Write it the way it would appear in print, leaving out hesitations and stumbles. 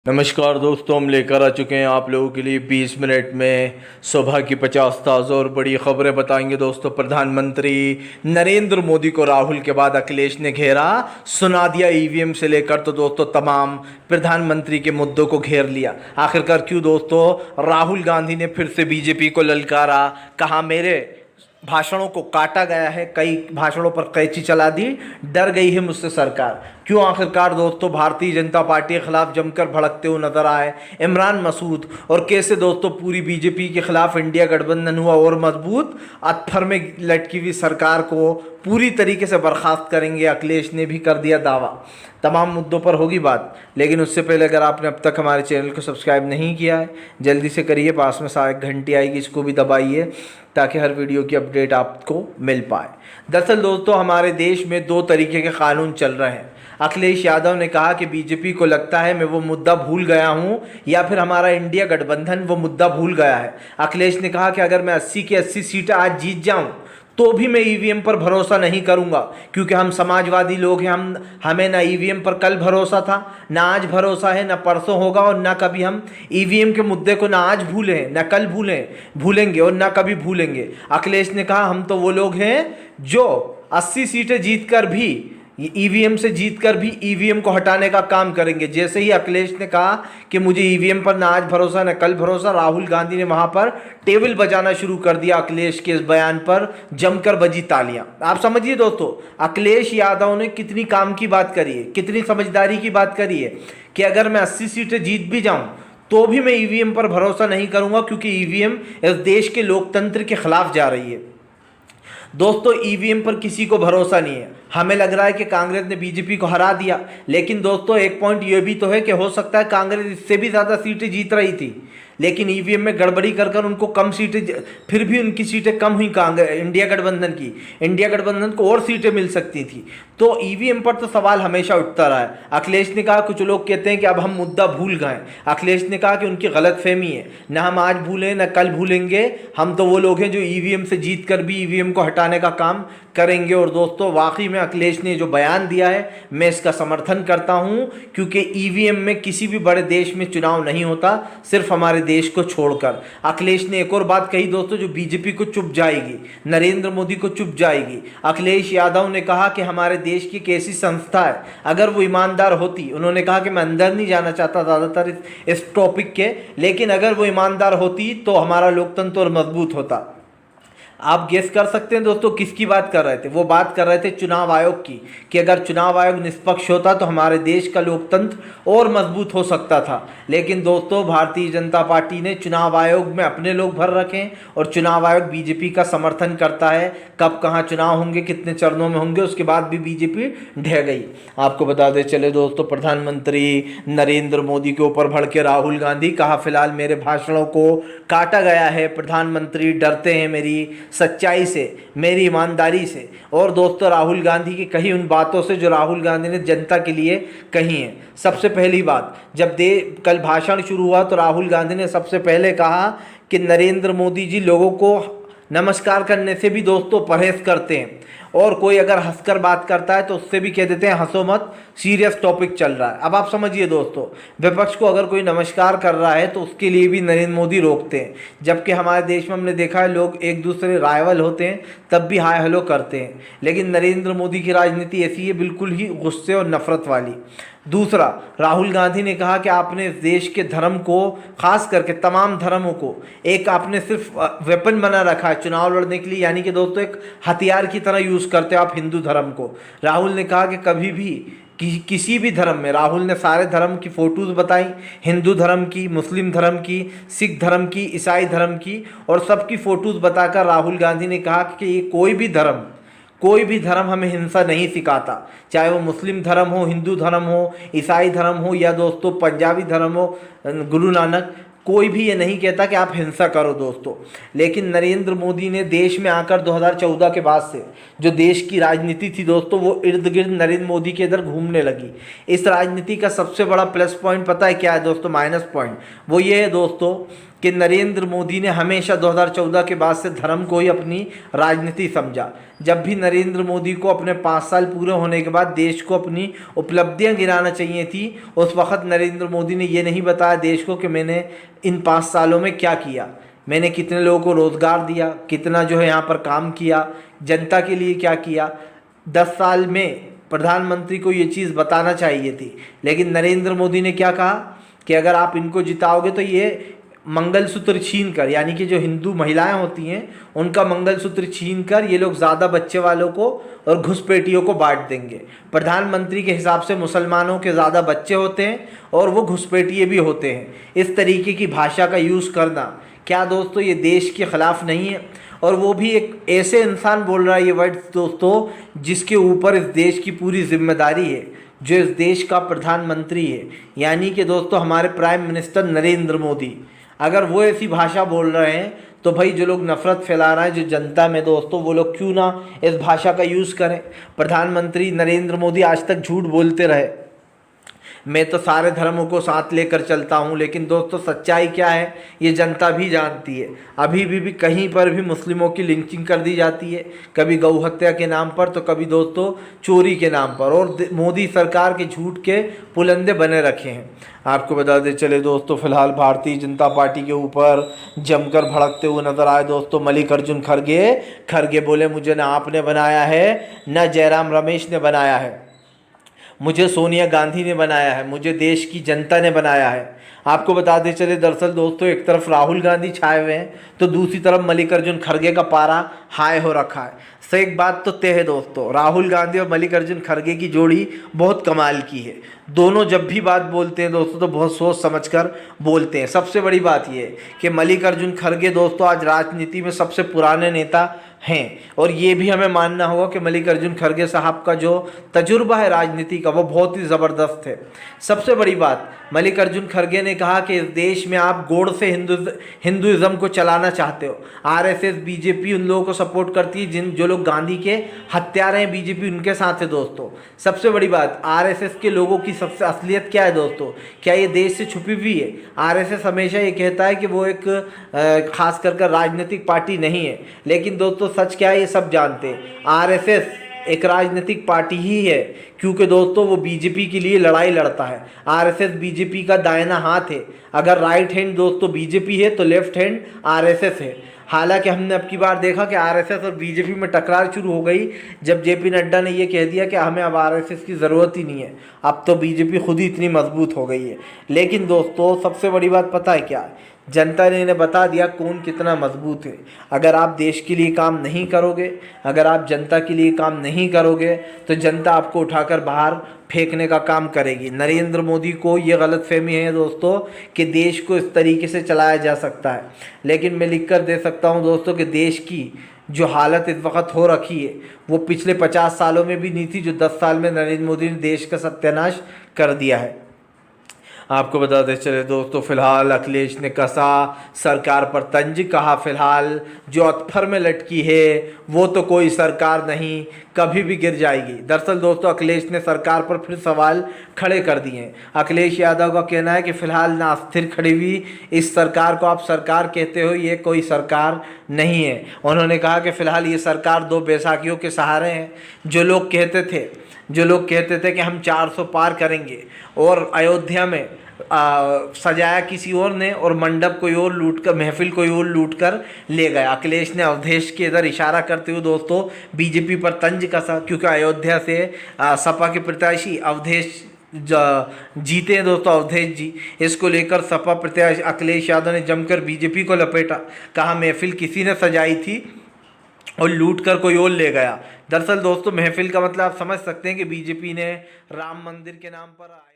नमस्कार दोस्तों, हम लेकर आ चुके हैं आप लोगों के लिए 20 मिनट में सुबह की 50 ताज़ा और बड़ी खबरें बताएंगे। दोस्तों, प्रधानमंत्री नरेंद्र मोदी को राहुल के बाद अखिलेश ने घेरा, सुना दिया ईवीएम से लेकर तो दोस्तों तमाम प्रधानमंत्री के मुद्दों को घेर लिया। आखिरकार क्यों दोस्तों राहुल गांधी ने फिर से बीजेपी को ललकारा, कहा मेरे भाषणों को काटा गया है, कई भाषणों पर कैंची चला दी, डर गई है मुझसे सरकार। क्यों आखिरकार दोस्तों भारतीय जनता पार्टी के खिलाफ जमकर भड़कते हुए नजर आए इमरान मसूद, और कैसे दोस्तों पूरी बीजेपी के खिलाफ इंडिया गठबंधन हुआ और मजबूत। अत्थर में लटकी हुई सरकार को पूरी तरीके से बर्खास्त करेंगे, अखिलेश ने भी कर दिया दावा। तमाम मुद्दों पर होगी बात, लेकिन उससे पहले अगर आपने अब तक हमारे चैनल को सब्सक्राइब नहीं किया है जल्दी से करिए, पास में सारे घंटी आएगी, इसको भी दबाइए ताकि हर वीडियो की अपडेट आपको मिल पाए। दरअसल दोस्तों हमारे देश में दो तरीके के कानून चल रहे हैं। अखिलेश यादव ने कहा कि बीजेपी को लगता है मैं वो मुद्दा भूल गया हूं, या फिर हमारा इंडिया गठबंधन वो मुद्दा भूल गया है। अखिलेश ने कहा कि अगर मैं 80 की 80 सीटें आज जीत जाऊं तो भी मैं ईवीएम पर भरोसा नहीं करूंगा, क्योंकि हम समाजवादी लोग हैं, हमें ना ईवीएम पर कल भरोसा था, ना आज भरोसा है, ना परसों होगा, और ना कभी हम ईवीएम के मुद्दे को ना आज भूले, ना कल भूलेंगे और ना कभी भूलेंगे। अखिलेश ने कहा हम तो वो लोग हैं जो 80 सीटें जीतकर भी ईवीएम से जीतकर भी ईवीएम को हटाने का काम करेंगे। जैसे ही अखिलेश ने कहा कि मुझे ईवीएम पर ना आज भरोसा ना कल भरोसा, राहुल गांधी ने वहां पर टेबल बजाना शुरू कर दिया। अखिलेश के इस बयान पर जमकर बजी तालियां। आप समझिए दोस्तों अखिलेश यादव ने कितनी काम की बात करी है, कितनी समझदारी की बात करी है कि अगर मैं 80 सीटें जीत भी जाऊं तो भी मैं ईवीएम पर भरोसा नहीं करूंगा, क्योंकि ईवीएम इस देश के लोकतंत्र के खिलाफ जा रही है। दोस्तों ईवीएम पर किसी को भरोसा नहीं है। हमें लग रहा है कि कांग्रेस ने बीजेपी को हरा दिया, लेकिन दोस्तों एक पॉइंट ये भी तो है कि हो सकता है कांग्रेस इससे भी ज़्यादा सीटें जीत रही थी, लेकिन ईवीएम में गड़बड़ी कर उनको कम सीटें, फिर भी उनकी सीटें कम हुई इंडिया गठबंधन को और सीटें मिल सकती थी। तो ईवीएम पर तो सवाल हमेशा उठता रहा है। अखिलेश ने कहा, कुछ लोग कहते हैं कि अब हम मुद्दा भूल गए। अखिलेश ने कहा कि उनकी गलतफहमी है, ना हम आज भूलें ना कल भूलेंगे, हम तो वो लोग हैं जो ईवीएम से जीत कर भी ईवीएम को हटाने का काम करेंगे। और दोस्तों वाकई में अखिलेश ने जो बयान दिया है मैं इसका समर्थन करता हूं, क्योंकि ईवीएम में किसी भी बड़े देश में चुनाव नहीं होता, सिर्फ हमारे देश को छोड़कर। अखिलेश ने एक और बात कही दोस्तों जो बीजेपी को चुप जाएगी, नरेंद्र मोदी को चुप जाएगी। अखिलेश यादव ने कहा कि हमारे देश की एक ऐसी संस्था है, अगर वो ईमानदार होती, उन्होंने कहा कि मैं अंदर नहीं जाना चाहता ज़्यादातर इस टॉपिक के, लेकिन अगर वो ईमानदार होती तो हमारा लोकतंत्र और मजबूत होता। आप गेस कर सकते हैं दोस्तों किसकी बात कर रहे थे। वो बात कर रहे थे चुनाव आयोग की, कि अगर चुनाव आयोग निष्पक्ष होता तो हमारे देश का लोकतंत्र और मजबूत हो सकता था। लेकिन दोस्तों भारतीय जनता पार्टी ने चुनाव आयोग में अपने लोग भर रखे और चुनाव आयोग बीजेपी का समर्थन करता है। कब कहाँ चुनाव होंगे, कितने चरणों में होंगे, उसके बाद भी बीजेपी ढह गई। आपको बता दें चले दोस्तों, प्रधानमंत्री नरेंद्र मोदी के ऊपर भड़के राहुल गांधी, कहा फिलहाल मेरे भाषणों को काटा गया है, प्रधानमंत्री डरते हैं मेरी सच्चाई से, मेरी ईमानदारी से, और दोस्तों राहुल गांधी की कही उन बातों से जो राहुल गांधी ने जनता के लिए कही हैं। सबसे पहली बात, जब कल भाषण शुरू हुआ तो राहुल गांधी ने सबसे पहले कहा कि नरेंद्र मोदी जी लोगों को नमस्कार करने से भी दोस्तों परहेज करते हैं, और कोई अगर हंसकर बात करता है तो उससे भी कह देते हैं हंसो मत, सीरियस टॉपिक चल रहा है। अब आप समझिए दोस्तों, विपक्ष को अगर कोई नमस्कार कर रहा है तो उसके लिए भी नरेंद्र मोदी रोकते हैं, जबकि हमारे देश में हमने देखा है लोग एक दूसरे राइवल होते हैं तब भी हाय हेलो करते हैं, लेकिन नरेंद्र मोदी की राजनीति ऐसी है, बिल्कुल ही गुस्से और नफरत वाली। दूसरा, राहुल गांधी ने कहा कि आपने इस देश के धर्म को, खास करके तमाम धर्मों को, एक आपने सिर्फ वेपन बना रखा है चुनाव लड़ने के लिए, यानी कि दोस्तों एक हथियार की तरह यूज़ करते हो आप हिंदू धर्म को। राहुल ने कहा कि कभी भी किसी भी धर्म में, राहुल ने सारे धर्म की फ़ोटोज़ बताई, हिंदू धर्म की, मुस्लिम धर्म की, सिख धर्म की, ईसाई धर्म की, और सबकी फ़ोटोज़ बताकर राहुल गांधी ने कहा कि ये कोई भी धर्म हमें हिंसा नहीं सिखाता, चाहे वो मुस्लिम धर्म हो, हिंदू धर्म हो, ईसाई धर्म हो, या दोस्तों पंजाबी धर्म हो, गुरु नानक, कोई भी ये नहीं कहता कि आप हिंसा करो दोस्तों। लेकिन नरेंद्र मोदी ने देश में आकर 2014 के बाद से जो देश की राजनीति थी दोस्तों, वो इर्द गिर्द नरेंद्र मोदी के इधर घूमने लगी। इस राजनीति का सबसे बड़ा प्लस पॉइंट पता है क्या है दोस्तों, माइनस पॉइंट वो ये है दोस्तों कि नरेंद्र मोदी ने हमेशा 2014 के बाद से धर्म को ही अपनी राजनीति समझा। जब भी नरेंद्र मोदी को अपने 5 साल पूरे होने के बाद देश को अपनी उपलब्धियां गिनाना चाहिए थी, उस वक्त नरेंद्र मोदी ने ये नहीं बताया देश को कि मैंने इन 5 सालों में क्या किया, मैंने कितने लोगों को रोज़गार दिया, कितना जो है यहाँ पर काम किया, जनता के लिए क्या किया। 10 साल में प्रधानमंत्री को ये चीज़ बताना चाहिए थी, लेकिन नरेंद्र मोदी ने क्या कहा कि अगर आप इनको जिताओगे तो ये मंगलसूत्र छीन कर, यानी कि जो हिंदू महिलाएं होती हैं उनका मंगलसूत्र छीन कर ये लोग ज़्यादा बच्चे वालों को और घुसपैठियों को बांट देंगे। प्रधानमंत्री के हिसाब से मुसलमानों के ज़्यादा बच्चे होते हैं और वो घुसपैठिए भी होते हैं। इस तरीके की भाषा का यूज़ करना क्या दोस्तों ये देश के ख़िलाफ़ नहीं है? और वो भी एक ऐसे इंसान बोल रहा है ये वर्ड्स दोस्तों जिसके ऊपर इस देश की पूरी जिम्मेदारी है, जो इस देश का प्रधानमंत्री है, यानी कि दोस्तों हमारे प्राइम मिनिस्टर नरेंद्र मोदी। अगर वो ऐसी भाषा बोल रहे हैं तो भाई जो लोग नफ़रत फैला रहे हैं जो जनता में दोस्तों, वो लोग क्यों ना इस भाषा का यूज़ करें। प्रधानमंत्री नरेंद्र मोदी आज तक झूठ बोलते रहे, मैं तो सारे धर्मों को साथ लेकर चलता हूँ, लेकिन दोस्तों सच्चाई क्या है ये जनता भी जानती है। अभी भी कहीं पर भी मुस्लिमों की लिंचिंग कर दी जाती है, कभी गौ हत्या के नाम पर तो कभी दोस्तों चोरी के नाम पर, और मोदी सरकार के झूठ के पुलंदे बने रखे हैं। आपको बता दें चले दोस्तों, फिलहाल भारतीय जनता पार्टी के ऊपर जमकर भड़कते हुए नजर आए दोस्तों मल्लिकार्जुन खड़गे। खड़गे बोले मुझे ना आपने बनाया है, ना जयराम रमेश ने बनाया है, मुझे सोनिया गांधी ने बनाया है, मुझे देश की जनता ने बनाया है। आपको बता दें चले दरअसल दोस्तों एक तरफ राहुल गांधी छाए हुए हैं तो दूसरी तरफ मल्लिकार्जुन खड़गे का पारा हाई हो रखा है। सो एक बात तो तय है दोस्तों, राहुल गांधी और मल्लिकार्जुन खड़गे की जोड़ी बहुत कमाल की है। दोनों जब भी बात बोलते हैं दोस्तों तो बहुत सोच समझकर बोलते हैं। सबसे बड़ी बात यह है कि मल्लिकार्जुन खड़गे दोस्तों आज राजनीति में सबसे पुराने नेता हैं, और ये भी हमें मानना होगा कि मल्लिकार्जुन खड़गे साहब का जो तजुर्बा है राजनीति का वो बहुत ही ज़बरदस्त है। सबसे बड़ी बात, मल्लिकार्जुन खड़गे ने कहा कि इस देश में आप गोड़ से हिंदुइज़्म को चलाना चाहते हो। आरएसएस बीजेपी उन लोगों को सपोर्ट करती है जो लोग गांधी के हत्यारे हैं, बीजेपी उनके साथ है दोस्तों। सबसे बड़ी बात, आरएसएस के लोगों की सबसे असलियत क्या है दोस्तों, क्या ये देश से छुपी हुई है? आरएसएस हमेशा ये कहता है कि वो एक खास कर राजनीतिक पार्टी नहीं है, लेकिन दोस्तों सच क्या है ये सब जानते हैं। आरएसएस एक राजनीतिक पार्टी ही है, क्योंकि दोस्तों वो बीजेपी के लिए लड़ाई लड़ता है। आरएसएस बीजेपी का दाहिना हाथ है। अगर राइट हैंड दोस्तों बीजेपी है तो लेफ्ट हैंड आरएसएस है। हालांकि हमने अब की बार देखा कि आरएसएस और बीजेपी में टकरार शुरू हो गई जब जेपी नड्डा ने ये कह दिया कि हमें अब आरएसएस की ज़रूरत ही नहीं है, अब तो बीजेपी खुद ही इतनी मजबूत हो गई है। लेकिन दोस्तों सबसे बड़ी बात पता है क्या है, जनता ने इन्हें बता दिया कौन कितना मजबूत है। अगर आप देश के लिए काम नहीं करोगे, अगर आप जनता के लिए काम नहीं करोगे तो जनता आपको उठाकर बाहर फेंकने का काम करेगी। नरेंद्र मोदी को ये गलतफहमी है दोस्तों कि देश को इस तरीके से चलाया जा सकता है, लेकिन मैं लिख कर दे सकता हूँ दोस्तों कि देश की जो हालत इस वक्त हो रखी है वो पिछले 50 सालों में भी नहीं थी, जो 10 साल में नरेंद्र मोदी ने देश का सत्यानाश कर दिया है। आपको बताते चले दोस्तों, फिलहाल अखिलेश ने कसा सरकार पर तंज, कहा फिलहाल जो अतफर में लटकी है वो तो कोई सरकार नहीं, कभी भी गिर जाएगी। दरअसल दोस्तों अखिलेश ने सरकार पर फिर सवाल खड़े कर दिए हैं। अखिलेश यादव का कहना है कि फिलहाल ना अस्थिर खड़ी हुई इस सरकार को आप सरकार कहते हो, ये कोई सरकार नहीं है। उन्होंने कहा कि फिलहाल ये सरकार 2 बैसाखियों के सहारे हैं। जो लोग कहते थे कि हम 400 पार करेंगे और अयोध्या में सजाया किसी और ने और मंडप कोई और लूट कर, महफिल कोई और लूट कर ले गया। अखिलेश ने अवधेश के इधर इशारा करते हुए दोस्तों बीजेपी पर तंज कसा, क्योंकि अयोध्या से सपा के प्रत्याशी अवधेश जीते हैं दोस्तों, अवधेश जी। इसको लेकर सपा प्रत्याशी अखिलेश यादव ने जमकर बीजेपी को लपेटा, कहा महफिल किसी ने सजाई थी और लूट कर कोई और ले गया। दरअसल दोस्तों महफिल का मतलब आप समझ सकते हैं कि बीजेपी ने राम मंदिर के नाम पर